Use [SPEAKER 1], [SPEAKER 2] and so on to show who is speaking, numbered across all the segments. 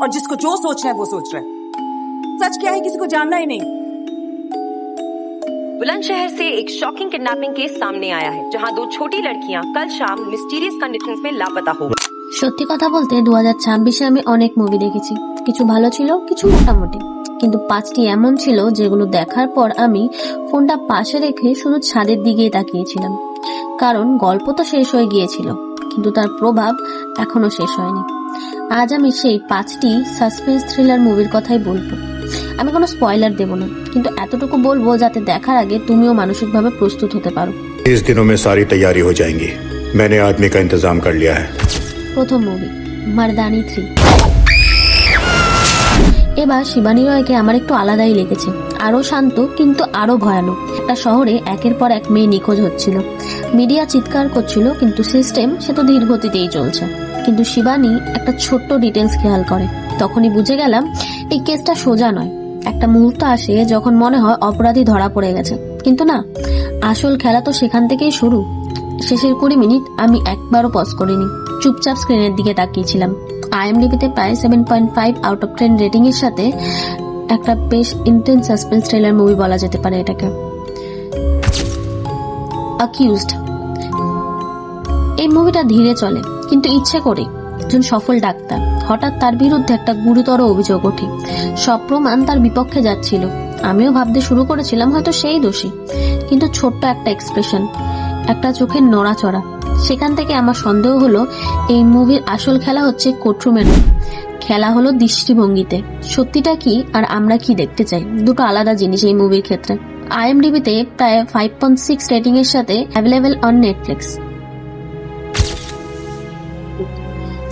[SPEAKER 1] और जिसको जो सोचना है वो सोच रहा है। सच क्या है किसी को जानना ही नहीं।
[SPEAKER 2] बुलंदशहर से एक शॉकिंग किडनैपिंग केस सामने आया है, जहां 2 छोटी लड़कियां कल शाम मिस्टीरियस कंडीशंस में लापता हो।
[SPEAKER 3] সত্যি কথা বলতে 2026-এ আমি অনেক মুভি দেখেছি, কিছু ভালো ছিল, কিছু মোটামুটি, কিন্তু 5টি এমন ছিল যেগুলো দেখার পর আমি ফোনটা পাশে রেখে শুধু ছাদের দিকেই তাকিয়েছিলাম। কারণ গল্প তো শেষ হয়ে গিয়েছিল, কিন্তু তার প্রভাব এখনো শেষ হয়নি। আজ আমি সেই 5টি সাসপেন্স থ্রিলার মুভির কথাই বলবো। আমি কোনো স্পয়লার দেব না, কিন্তু এতটুকু বলবো যাতে দেখার আগে তুমিও মানসিকভাবে প্রস্তুত হতে পারো।
[SPEAKER 4] इस दिनों में सारी तैयारी हो जाएंगी। मैंने आदमी का इंतजाम कर लिया है।
[SPEAKER 3] প্রথম মুভি মারদানি 3। এবার শিবানী রয়কে আমার একটু আলাদাই লেগেছে, আরো শান্ত কিন্তু আরো ভয়ানক। একটা শহরে একের পর এক মেয়ে নিখোঁজ হচ্ছিল, মিডিয়া চিৎকার করছিল, কিন্তু সিস্টেম সে তো ধীর গতিতেই চলছে। কিন্তু শিবানী একটা ছোট্ট ডিটেলস খেয়াল করে, তখনই বুঝে গেলাম এই কেসটা সোজা নয়। একটা মুহূর্ত আসে যখন মনে হয় অপরাধী ধরা পড়ে গেছে, কিন্তু না, আসল খেলা তো সেখান থেকেই শুরু। শেষের 20 মিনিট আমি একবারও পজ করিনি, চুপচাপ স্ক্রিনের দিকে তাকিয়েছিলাম। IMDb-তে প্রায় 7.5 আউট অফ 10 রেটিং এর সাথে একটা বেশ ইন্টেন্স সাসপেন্স থ্রিলার মুভি বলা যেতে পারে এটাকে। অ্যাকিউজড এই মুভিটা ধীরে চলে, কিন্তু ইচ্ছে করে। একজন সফল ডাক্তার, হঠাৎ তার বিরুদ্ধে একটা গুরুতর অভিযোগ ওঠে, সব প্রমাণ তার বিপক্ষে যাচ্ছিল। আমিও ভাবতে শুরু করেছিলাম হয়তো সেই দোষী, কিন্তু ছোট্ট একটা এক্সপ্রেশন, একটা চোখের নড়াচড়া, সেখান থেকে আমার সন্দেহ হলো এই মুভির আসল খেলা হচ্ছে কোর্টরুমের, খেলা হলো দৃষ্টিভঙ্গিতে। সত্যিটা কি আর আমরা কি দেখতে চাই, দুটো আলাদা জিনিস এই মুভির ক্ষেত্রে। IMDb-তে প্রায় 5.6 রেটিং এর সাথে available on Netflix.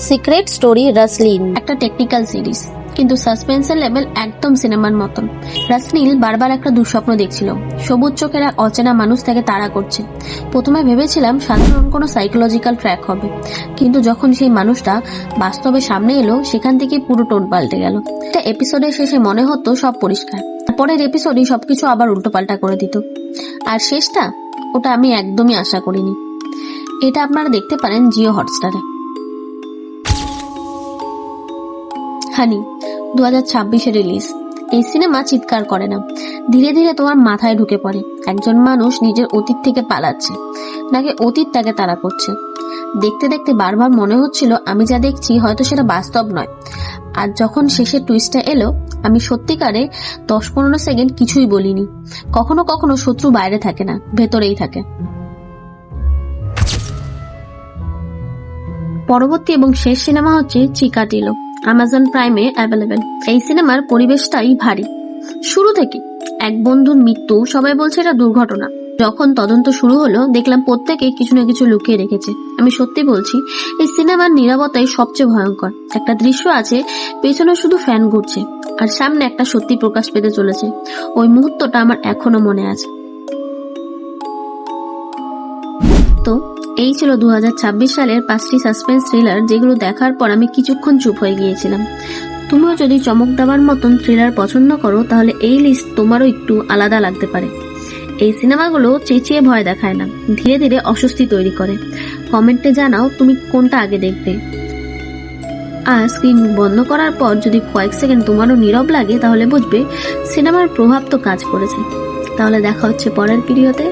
[SPEAKER 3] Secret story রাসলিন একটা টেকনিক্যাল সিরিজ, কিন্তু সাসপেন্সের লেভেল একদম সিনেমার মতন। রাসনীল বারবার একটা দুঃস্বপ্ন দেখছিল, সবুজ চোখের এক অচেনা মানুষ তাকে তাড়া করছে। প্রথমে ভেবেছিলাম সাধারণ কোনো সাইকোলজিক্যাল ট্র্যাক হবে, কিন্তু যখন সেই মানুষটা বাস্তবে সামনে এলো, সেখান থেকে পুরো টোন পাল্টে গেল। একটা এপিসোডের শেষে মনে হতো সব পরিষ্কার, পরের এপিসোডে সবকিছু আবার উল্টোপাল্টা করে দিত। আর শেষটা, ওটা আমি একদমই আশা করিনি। এটা আপনারা দেখতে পারেন জিও হটস্টারে। হানি 2026-এ রিলিজ। এই সিনেমা চিৎকার করে না, ধীরে ধীরে তোমার মাথায় ঢুকে পড়ে একজন মানুষ নিজের অতীত থেকে পালাচ্ছে, নাকি অতীত তাকে তাড়া করছে। দেখতে দেখতে বারবার মনে হচ্ছিল আমি যা দেখছি হয়তো সেটা বাস্তব নয়। আর যখন শেষের টুইস্টটা এলো, আমি সত্যিকারে 10-15 সেকেন্ড কিছুই বলিনি। কখনো কখনো শত্রু বাইরে থাকে না, ভেতরেই থাকে। পরবর্তী এবং শেষ সিনেমা হচ্ছে চিকাটিলো, অ্যামাজন প্রাইমে অ্যাভেলেবেল। এই সিনেমার পরিবেশটাই ভারী। শুরু থেকে এক বন্ধুর মৃত্যু, সবাই বলছে এটা দুর্ঘটনা। যখন তদন্ত শুরু হলো, দেখলাম প্রত্যেকে কিছু না কিছু লুকিয়ে রেখেছে। আমি সত্যি বলছি, এই সিনেমার নীরবতাই সবচেয়ে ভয়ঙ্কর। একটা দৃশ্য আছে, পেছনে শুধু ফ্যান ঘুরছে, আর সামনে একটা সত্যি প্রকাশ পেতে চলেছে। ওই মুহূর্তটা আমার এখনো মনে আছে। তো এই ছিল 2026 সালের 5টি সাসপেন্স থ্রিলার, যেগুলো দেখার পর আমি কিছুক্ষণ চুপ হয়ে গিয়েছিলাম। তুমিও যদি চমক দেওয়ার মতন থ্রিলার পছন্দ করো, তাহলে এই লিস্ট তোমারও একটু আলাদা লাগতে পারে। এই সিনেমাগুলো চেঁচিয়ে ভয় দেখায় না, ধীরে ধীরে অস্বস্তি তৈরি করে। কমেন্টে জানাও তুমি কোনটা আগে দেখবে। আর স্ক্রিন বন্ধ করার পর যদি কয়েক সেকেন্ড তোমারও নীরব লাগে, তাহলে বুঝবে সিনেমার প্রভাব তো কাজ করেছে। তাহলে দেখা হচ্ছে পরের ভিডিওতে।